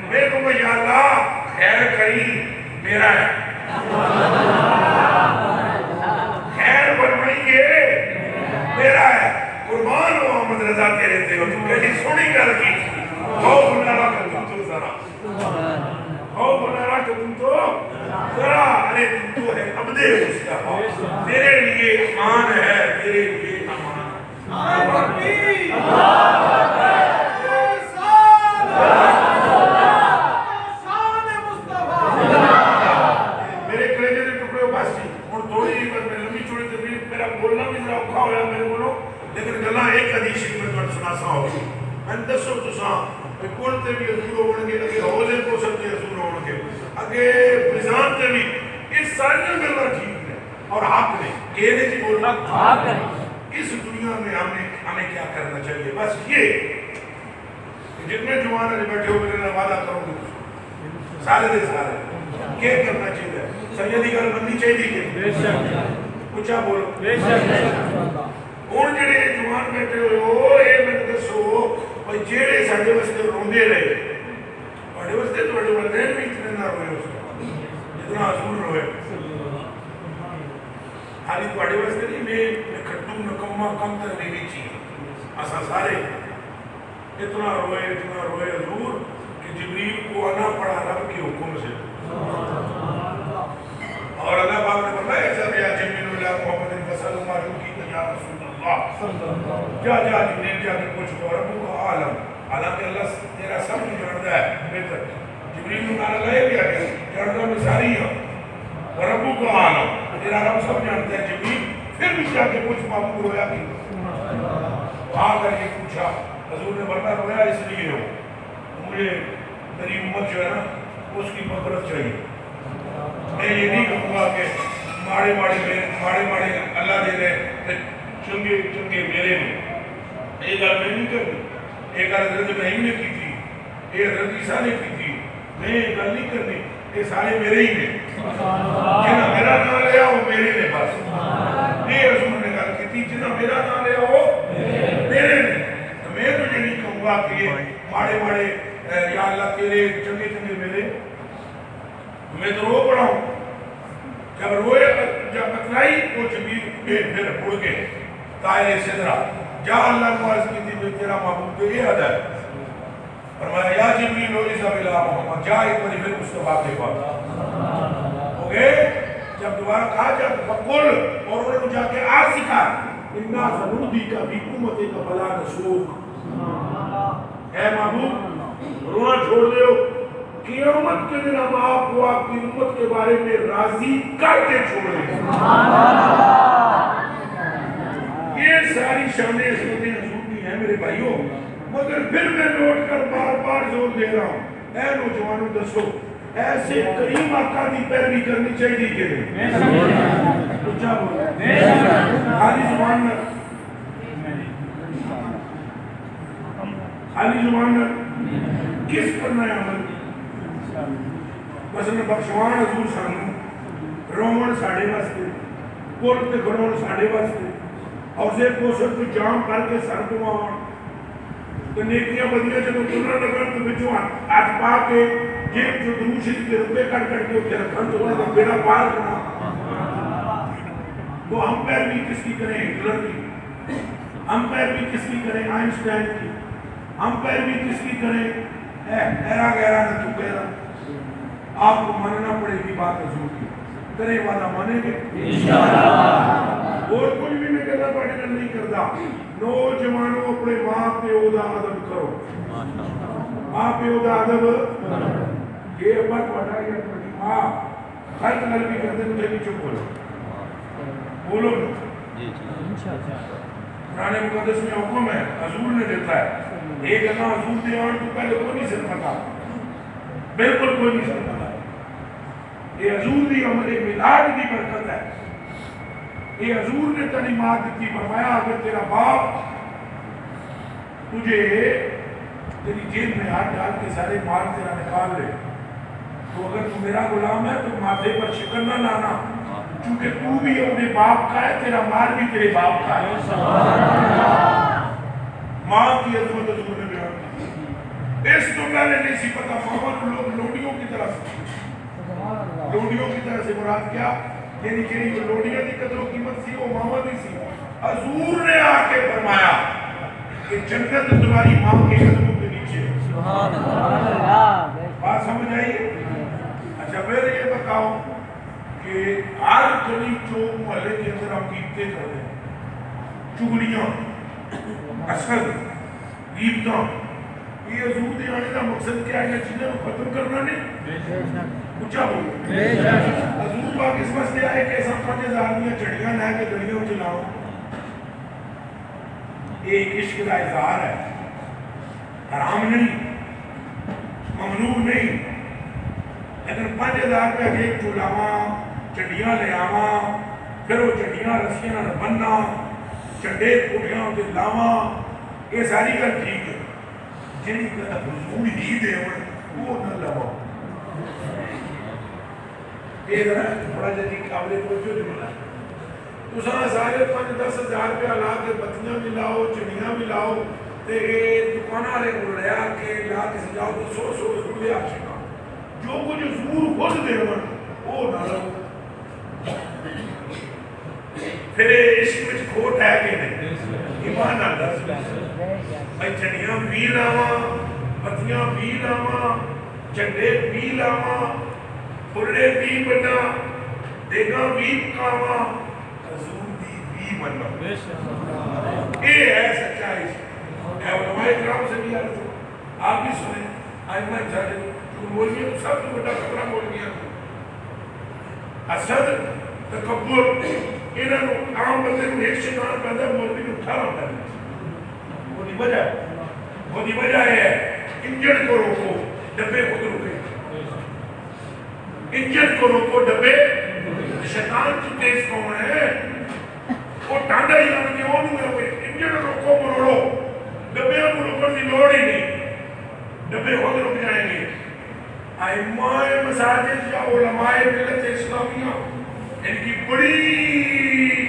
میں کہوں گا یا اللہ خیر کہیں میرا ہے، خیر فرمائیے میرا ہے، قربان محمد رضا تیرے تھے، تو کہنی سنی کر کی خوف نہ رکھ تم تو ذرا، خوف نہ رکھ تم تو ذرا، ارے تم تو ہے عبد مصطفیٰ، تیرے لیے ایمان ہے، تیرے لیے امان میرے کلیجے نے ٹکڑے باسی اور تھوڑی میں لمبی چوڑی تبھی میرا بولنا بھی ذرا اوکھا ہویا میرے بولو، لیکن گلا ایک حدیث میں تو سنا سا ہوگی، میں دسو تو سا بولتے بھی حضور ہونے کے لگے، حوضے کو سب کے حضور ہونے کے اگے میزان تے بھی، اس ساری گلا ٹھیک ہے اور آپ نے کہنے جی بولنا آپ نے اس دنیا میں ہمیں کیا کرنا چاہیے، بس یہ جتنے جوان ہیں بیٹھے ہو میرے وعدہ کروں گے سارے دے سارے کیا کرنا چاہیے، سیدی گل بننی چاہیے کہ کچھ بولو ہوں جڑے جوان بیٹھے ہوئے ہو یہ میں دسو بھائی جہے سارے واسطے روندے رہے بڑے واسطے تو بڑے والدین بھی اتنے نہ روئے اس کو جتنا حضور روئے، خالی بڑے واسطے نہیں میں کھٹو نکمہ کم تک نہیں چاہیے، اسا سارے اتنا روئے حضور کہ جبریل کو آنا پڑا رب کے حکم سے، اور اللہ پاک نے فرمایا جب یا جبریل اللہ محمد وسلم کی یا رسول اللہ جا جبریل جا کے پوچھ کو ربو کا عالم، حالانکہ اللہ تیرا سب کو جانتا ہے بہتر، جبریل نے نعرہ لائے بھی آگیا جانتا میں ساری ہوں ربو کا عالم، تیرا رب سب جانتا ہے جبریل، پھر بھی جا کے پوچھ بابو رویا کی آ کر کے پوچھا، حضور نے فرمایا رویا اس لیے ہو مجھے میری امت جو ہے نا اس کی مغفرت چاہیے، میں یہ نہیں کہوں گا کہ ماڑے ماڑے اللہ دے رہے چنگے چنگے میرے نے یہ گل میں نہیں کرنی یہ گل حضرت ابراہیم نے کی تھی یہ حضرت عیسیٰ نے کی تھی میں یہ گل نہیں کرنی یہ سارے میرے ہی نے جنہ میرا نام لیا وہ میرے نے بس یہ حضور نے گل کی تھی جنہ میرا نام لیا وہ میرے نے میں تجھے نہیں کہوں گا کہ یہ ماڑے یا اللہ تیرے چنگے چنگے میرے میں تو رو پڑا ہوں جب روئے جب بتلائی وہ جبیر پھر اڑ کے طائر صدرہ جا اللہ کو عرض کی تھی تیرا محبوب تو یہ حد ہے فرمایا یا جبریل و عیسیٰ بلا محمد جا ایک باری پھر مصطفیٰ کے پاس ہو گئے جب دوبارہ کہا جب فقل اور انہوں نے جا کے آج سکھا اِنَّا سَنُرْدِي کا بھی امت کا بلا نسوک اے محبوب رونا چھوڑ دے ہو قیامت کے دن ہم آپ کو آپ کی امت کے بارے میں راضی کر کے چھوڑیں یہ ساری شانیں عظمتیں حضور کی ہیں میرے بھائیوں مگر پھر میں نوٹ کر بار بار زور دے رہا ہوں اے نوجوانوں دسو ایسے کریم آقا دی پیروی کرنی چاہیے کہ نہیں اچھا بولو خالی زبان میں کس کرنا ہے عمل مثلا بخشوان حضور سانو رومن ساڑھے واسطے پول تے گھرون ساڑھے واسطے حوضے کوثر کو جام کر کے سر کو آوان تو نیکیاں بدیاں جب کنر لگن تو بچوں ہاتھ پا کے جیب جو دروش کے روپے کٹ کے اتنے رکھن تو انہیں بیڑا پار کرنا تو ہم پیر بھی کس کی کریں ہٹلر کی ہم پیر بھی کس کی کریں آئنسٹائن کی ہم پیر بھی کس کی کریں ایرا گہرا نہ تو کہہ رہا آپ کو ماننا پڑے گی بات حضور کی کرے وعدہ مانیں گے انشاءاللہ اور کچھ بھی میں کہتا پڑھنے کا نہیں کرتا نوجوانوں اپنے ماں پہ اودا ادب کرو ماں پہ اودا ادب یہ ابا پڑھا یا پڑھی ماں ہر طرح بھی کرتے مجھے بھی چپ بولو قرآن مقدس میں حکم ہے حضور نے دیتا ہے ایک اللہ حضور دے آن تو پہلے کوئی نہیں سر پتا بالکل کوئی نہیں سر پتا یہ حضور دی عمل ملاد دی برکت ہے یہ حضور نے تعلیمات دیتی فرمایا اگر تیرا باپ تجھے تیری جیب میں ہاتھ ڈال کے سارے مال تیرا نکال لے تو اگر تو میرا غلام ہے تو ماتھے پر شکر نہ لانا چونکہ تو بھی اپنے باپ کا ہے تیرا مال بھی تیرے باپ کا ہے ماں کی عظمت حضور نے بیان کی اس تو پہلے نہیں سی پتا محمد لوگ لوڈیوں کی طرح سے لوڈیوں کی طرح سے مراد کیا یعنی کہ وہ لوڈیاں کی قدر و قیمت سی وہ محمد ہی سی حضور نے آ کے فرمایا کہ جنت تمہاری ماں کے قدموں کے نیچے بات سمجھ آئیے اچھا پھر یہ بتاؤ کہ ہر گلی چوک محلے کے اندر ہم گیبتیں کر رہے ہیں چگلیاں اصل غیبتاں یہ حضور دے آنے کا مقصد کیا ہے چیزیں کو ختم کرنا نہیں اچھا ہو حضور پاک اس واسطے آئے کہ ایسا 5000 دیا چڑیاں لے کے گلیوں چلاؤ ایک عشق کا اظہار ہے حرام نہیں ممنوع نہیں لیکن 5000 پہ ایک چلاواں چڑیاں لے آواں پھر وہ چڑیاں رسیاں نہ بننا چنڈے کوٹیاں ہوتے لاواں یہ ساری گل ٹھیک ہے جنہی کہ حضور ہی دے وہ نہ لواں یہ ذرا بڑا جدی قابل توجہ جو ملا تو سارا سارے 5-10 ہزار پہ لا کے بتیاں بھی لاؤ چڑیاں بھی لاؤ تے دکانہ والے کو لیا کے لا کے سجاؤ تو 100 حضور دے عاشقاں جو کچھ حضور خود دے وہ نہ لو پھر عشق میں کھوٹ ہے کہ نہیں ایمان اللہ بھائی چڑیاں بھی لاواں بتیاں بھی لاواں چنڈے بھی لاواں پھلے بھی بنا دیگاں بھی پکاواں حضور دی بھی بنا یہ ہے سچا عشق اے علماء کرام سے بھی عرض آپ بھی سنیں آئمہ چاہتے جو مولویوں تو سب تو بڑا خطرہ مولویوں اسد تکبر انہوں عام بندے کو ایک شیطان پیدا مولوی کو اٹھا رہا ہے وہ دی وجہ ہے انجن کو روکو ڈبے خود روکے انجن کو روکو ڈبے شیطان کی تیز کون ہے وہ ٹانڈا ہی لگنے ہوئے انجن روکو مروڑو ڈبے کو روکن کی لوڑ ہی نہیں ڈبے خود رک جائیں گے ائمہ مساجد یا علماء ملت اسلامیہ ان کی بڑی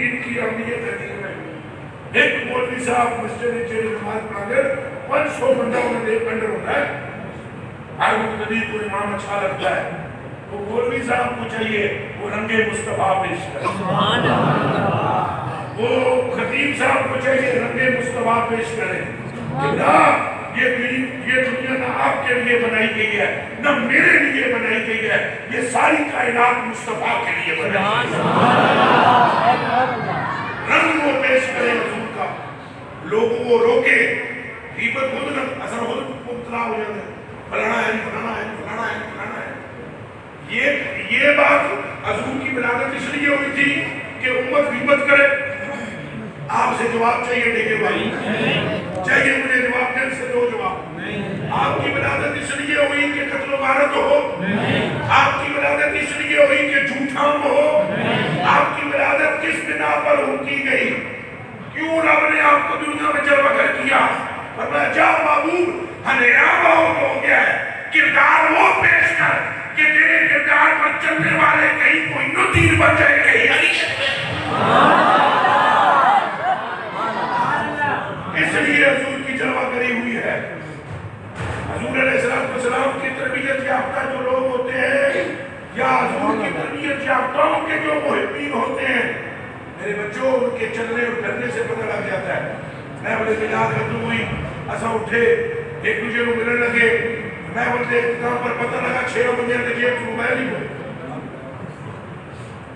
ان کی اہمیت ہے دین میں ایک مولوی صاحب مسجد چیر نماز پڑھا کر 500 بندہ انہیں دیکھ انڈر ہوتا ہے ہر مقتدی کو امام اچھا لگتا ہے وہ مولوی صاحب کو چاہیے وہ رنگ مصطفیٰ پیش کرے وہ خطیب صاحب کو چاہیے رنگ مصطفیٰ پیش کرے کہ یہ دنیا نہ آپ کے لیے بنائی گئی ہے نہ میرے لیے بنائی گئی ہے یہ ساری کائنات مصطفیٰ کے لیے بنائی گئی ہے رنگ وہ پیش کرے حضور کا لوگوں کو روکے غیبت خود نہ اثر خود مبتلا ہو جاتے فلانا ہے فلانا ہے فلانا ہے فلانا ہے یہ بات حضور کی ولادت اس لیے ہوئی تھی کہ امت غیبت کرے آپ سے جواب چاہیے ڈیگے بھائی چاہیے مجھے جواب دل سے دو جواب آپ کی ولادت اس لیے ہوئی کہ قتل و غارت ہو آپ کی ولادت اس لیے ہوئی کہ جھوٹا ہو آپ کی ولادت کس بنا پر ہو کی گئی کیوں رب نے آپ کو دنیا میں جلوہ گر کیا فرمایا جا محبوب ہنیرا بہت ہو گیا ہے کردار وہ پیش کر کہ تیرے کردار پر چلنے والے کہیں کوئی نو تیر بن جائے کہیں اس لیے حضور کی جلوہ گری ہوئی ہے حضور علیہ السلام کی تربیت یافتہ جو لوگ ہوتے ہیں یا حضور کی تربیت یافتاؤں کے جو محبین ہوتے ہیں میرے بچوں ان کے چلنے اور پھرنے سے پتہ لگ جاتا ہے میں بڑے ملاد ختم ہوئی ایسا اٹھے ایک دوسرے کو ملنے لگے میں بولتے اختتام پر پتہ لگا 6 بندے نے جیب کو موبائل ہی ہوئے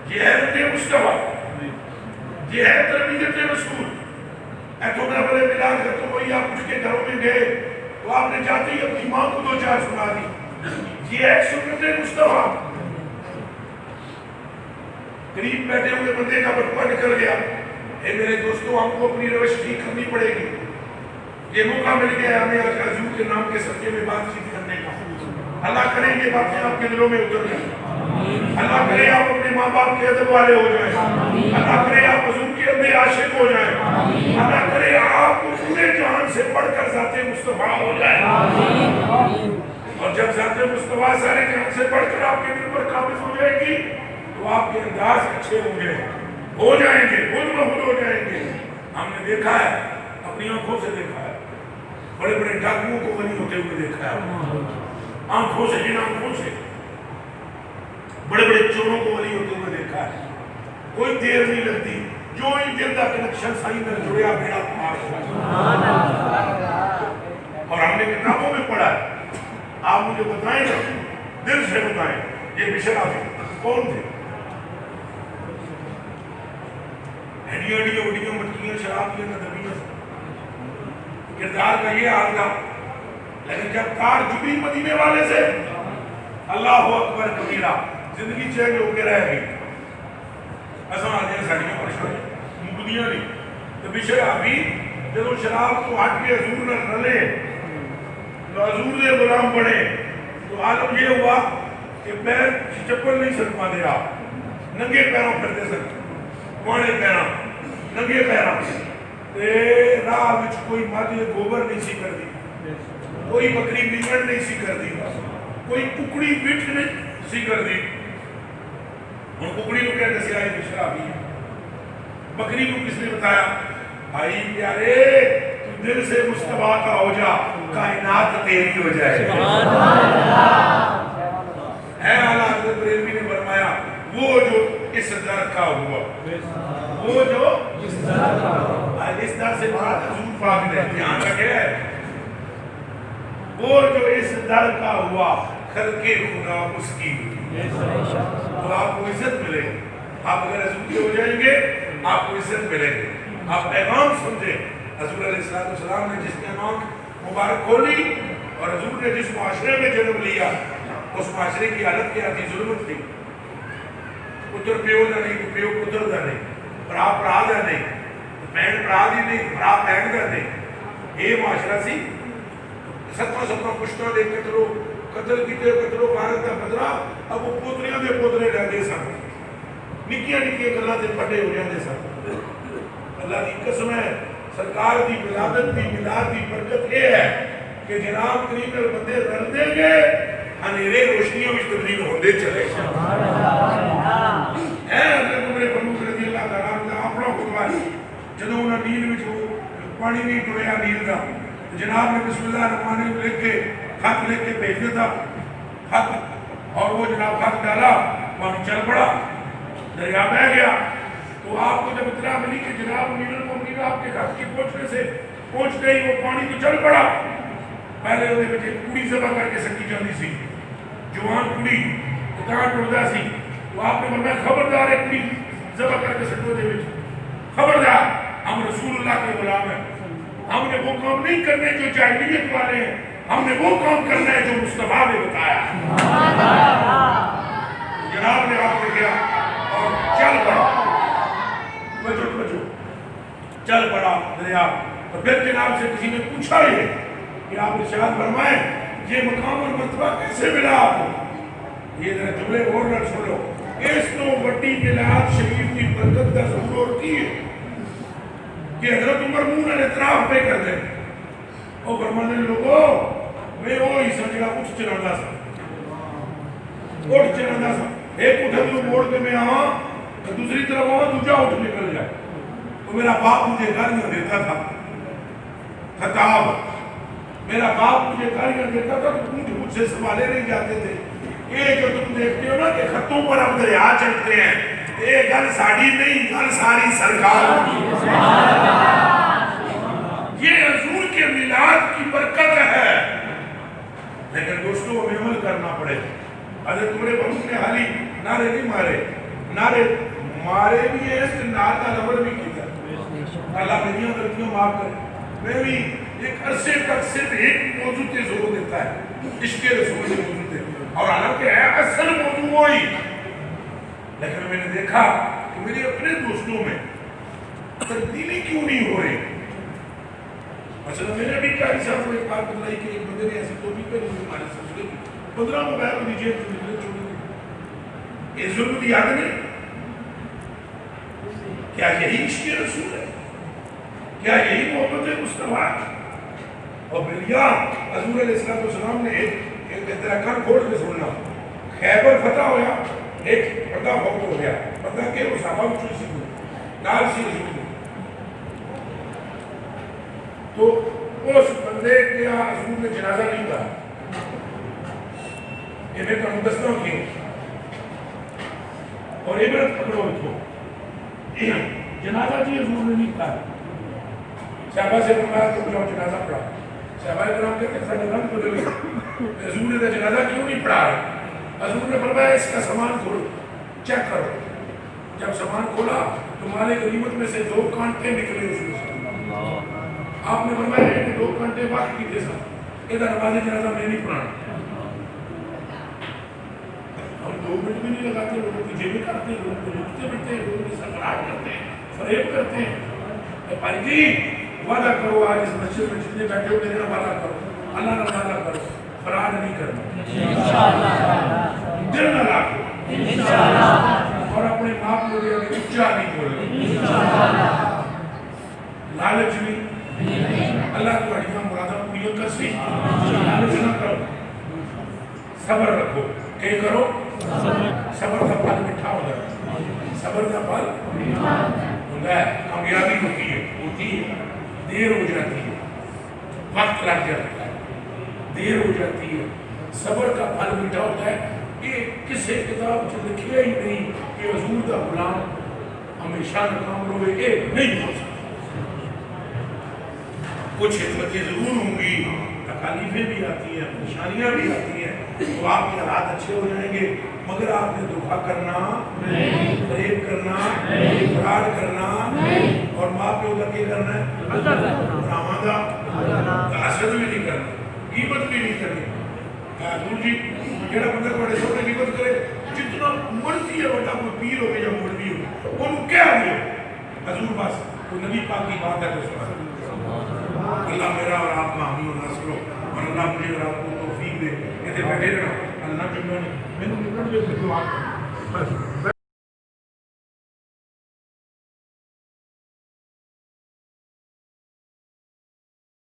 یہ ہے رنگ مصطفیٰ یہ ہے تربیت رسول ایتھو میں بڑے ملاد ختم ہوئی آپ کچھ کے گھروں میں گئے تو آپ نے جاتے ہی اپنی ماں کو 2 4 سنا دی یہ ہے سنت مصطفیٰ قریب بیٹھے ہوئے بندے کا بٹوا نکل گیا اے میرے دوستوں ہم کو اپنی روش ٹھیک کرنی پڑے گی یہ موقع مل گیا ہمیں آج حضور کے نام کے صدقے میں بات چیت کرنے کا اللہ کرے یہ باتیں آپ کے دلوں میں اتر جائیں اللہ کرے آپ اپنے ماں باپ کے ادب والے ہو جائیں اللہ کرے آپ حضور کے اندر عاشق ہو جائیں اللہ کرے آپ کو پورے جہان سے پڑھ کر ذات مصطفیٰ ہو جائیں اور جب ذات مصطفیٰ سارے جہان سے پڑھ کر آپ کے دل پر قابض ہو جائے گی تو آپ کے انداز اچھے ہوں گے ہو جائیں گے خود بخود ہو جائیں گے ہم نے دیکھا ہے اپنی آنکھوں سے دیکھا ہے بڑے بڑے ڈاکوؤں کو ولی ہوتے ہوئے دیکھا ہے آنکھوں سے جن آنکھوں سے بڑے بڑے چوروں کو ولی ہوتے ہوئے دیکھا ہے کوئی دیر نہیں لگتی جو ہی دل کا کنیکشن صحیح نہ جڑیا بیڑا پار اور ہم نے کتابوں میں پڑھا ہے آپ مجھے بتائیں نا دل سے بتائیں یہ بشر حافظ کون تھے ہڈیاں وڈیاں مٹکیاں شرابیاں نہ دبیاں کردار کا یہ حال تھا لیکن جب کار جبی مدینے والے سے اللہ اکبر کبیرہ زندگی چینج ہو کے رہ گئی ایسا آدھے ساڑیاں پریشانی مقدیاں نہیں تو بشر حافظ جب شراب کو ہٹ کے حضور نہ رلے تو حضور دے غلام بڑے تو عالم یہ ہوا کہ پیر چپل نہیں سکما دے آپ ننگے پیروں پھرتے سکتے کونے پیروں ننگے پیروں راہ وچ کوئی مادی گوبر نہیں سی کر دی کوئی بکری بیگڑ نہیں سی کر دی کوئی ککڑی بٹ نہیں سی کر دی اور ککڑی کو کہتے سے آئی بشرابی بکری کو کس نے بتایا بھائی پیارے تو دل سے مصطفیٰ کا ہو جا کائنات تیری ہو جائے ہے اعلیٰ حضرت بریلوی نے فرمایا وہ جو اس در کا ہوا وہ جو اس در سے مراد حضور پاک نے دھیان رکھے وہ جو اس در کا ہوا خلق خدا اس کی تو آپ کو عزت ملے گی آپ اگر حضور کے ہو جائیں گے آپ کو عزت ملے گی آپ پیغام سمجھے حضور علیہ السلام نے جس کے نام مبارک کھولی اور حضور نے جس معاشرے میں جنم لیا اس معاشرے کی حالت کیا تھی ظلمت تھی پتر پیو دا نہیں پیو پتر دا نہیں برا برا دا نہیں بہن برا دی نہیں برا بہن دا نہیں یہ معاشرہ سی ستواں پشتوں دے قتل کیتے قتلو غارت دا بدلا اب وہ پوتریاں دے پوترے رہتے سن نکیاں نکیاں گلاں تے پھٹے ہو جاندے سن. اللہ دی قسم ہے سرکار دی ولادت دی میلاد دی برکت یہ ہے کہ جناب کریم نال بندے رلدے گئے اندھیرے روشنیوں وچ تبدیل ہوندے چلے. اے حضرت عمر فاروق رضی اللہ تعالیٰ عنہ اپنا خطبہ ہے جدوں انہاں نیل وچ پانی نہیں ٹریا نیل دا جناب نے بسم اللہ الرحمن الرحیم لکھ کے خط لکھ کے بھیج دیتا خط اور وہ جناب خط ڈالا پانی چل پڑا دریا بہہ گیا. تو آپ کو جب اطلاع ملی کہ جناب امیر المومنین آپ کے خط کے پہنچنے سے پہنچ گئی وہ پانی تو چل پڑا. پہلے وہ ایک کڑی ذبح کر کے سکی جاتی سی جوان کڑی کان ٹرتا سی. تو آپ نے فرمایا خبردار ہے کڑی ذبح کر کے سکو دے وچ خبردار ہم رسول اللہ کے غلام ہیں. ہم نے وہ کام نہیں کرنے جو جاہلیت والے ہیں ہم نے وہ کام کرنا ہے جو مصطفیٰ نے بتایا. جناب نے آپ نے کیا اور چل پڑا چل پڑا دریا. تو پھر جناب سے کسی نے پوچھا یہ کہ آپ ارشاد فرمائیں یہ مقام اور مرتبہ کیسے ملا آپ کو. یہ ذرا جملے اور نہ سنو. اس تو وڈی میلاد شریف کی برکت کا ضرور کی ہے کہ حضرت عمر منہ نے اعتراف پہ کر دیں اور فرمانے لوگوں میں وہی سجڑا اٹھ چلانا سا اٹھ چلانا سا. ایک اٹھا جو موڑ کے میں آواں دوسری طرف آواں دوجا اٹھ نکل جائے. تو میرا باپ مجھے گالیاں دیتا تھا خطاب میرا باپ مجھے گالیاں دیتا تھا تو مجھ سے سنبھالے نہیں جاتے تھے. یہ جو تم دیکھتے ہو نا کہ خطوں پر اب دریا چلتے ہیں یہ گل ساڑی نہیں گل ساری سرکار کی. یہ حضور کے میلاد کی برکت ہے. لیکن دوستوں ہمیں عمل کرنا پڑے. حضرت عمر فاروق نے حالی نعرے نہیں مارے نعرے مارے بھی ہیں کہ نعت کا عمل بھی کیا. اللہ میری غلطیوں معاف کرے. میں بھی ایک عرصے تک صرف ایک موضوع پہ زور دیتا ہے عشق رسول کے موضوع پہ اور حالانکہ ہے اصل موضوع وہی. لیکن میں نے دیکھا کہ میرے اپنے دوستوں میں تبدیلی کیوں نہیں ہو رہی. مثلا میں نے بھی قاری صاحب کو ایک بات بتلائی کہ ایک بندے نے ایسی توبی پہ نہیں ہمارے سلسلے کی 15 موبائل دیجیے یہ ظلم دی یاد نہیں. کیا یہی عشق رسول ہے؟ کیا یہی محبت مصطفیٰ؟ اور بلیا حضور علیہ السلام نے ایک تیرا کان کھول کے سننا خیبر فتح ہویا ایک بندہ فوت ہو گیا. بندہ کہ وہ صحابہ میں چوئی سی نال سی رسول تو اس بندے کے حضور نے جنازہ نہیں کہا. انہیں تو مدستوں کیوں اور عبرت پکڑو رکھو جنازہ جی حضور نے نہیں کہا. صحابہ سے فرمایا تو جاؤ جنازہ پڑھا. صحابہ کرام کہتے ہیں سارے رنگ بدل گئے حضور نے جنازہ کیوں نہیں پڑھا. حضور نے فرمایا اس کا سامان کھولو چیک کرو. جب سامان کھولا تو مال غنیمت میں سے 2 کانٹے نکلے اس میں سے. آپ نے فرمایا کہ 2 کانٹے باقی تھے ساتھ ادھر نماز جنازہ میں نہیں پڑھانا. ہم 2 منٹ بھی نہیں لگاتے لوگوں کی جیبیں کرتے ہیں لوگوں کو لکھتے بڑھتے ہیں لوگوں کی سربراہ کرتے ہیں فریب کرتے ہیں. بھائی جی وعدہ کرو آج اس مسجد میں جتنے بیٹھے ہو میرے وعدہ کرو اللہ نہ وعدہ کرو فراڈ نہیں کرنا دل نہ لاکھو اور اپنے باپ کو بھی اگر اچھا نہیں بولے لالچ نہیں اللہ کو اڑیاں مرادہ پوریوں کا سی لالچ نہ کرو صبر رکھو کہ کرو صبر کا پھل میٹھا ہو جائے. صبر کا پھل ہوتا ہے کامیابی ہوتی ہے دیر ہو جاتی ہے وقت لگ جاتا ہے دیر ہو جاتی ہے. صبر کا پھل میٹھا ہوتا ہے. یہ کسی کتاب سے لکھیا ہی نہیں کہ حضور کا غلام ہمیشہ ناکام رہے یہ نہیں ہو سکتا. کچھ خدمتیں ضرور ہوں گی تکالیفیں بھی آتی ہیں پریشانیاں بھی آتی ہیں تو آپ کے حالات اچھے ہو جائیں گے مگر آپ نے دھوکہ کرنا فریب کرنا فراڈ کرنا اور ماں پیو کا کیا کرنا ہے برآمدہ حسد بھی نہیں کرنا غیبت بھی نہیں کرنی. حضور جی جڑا بندہ بڑے سونے غیبت کرے جتنا مرضی ہے بڑا کوئی پیر ہو یا مولوی ہو انہوں کیا دے حضور بس تو نبی پاک کی بات ہے تو سنا. اللہ میرا اور آپ کا حامی و ناصر ہو اور اللہ مجھے اور آپ کو توفیق دے. کہتے بیٹھے رہنا اللہ جمعہ میں نے دعا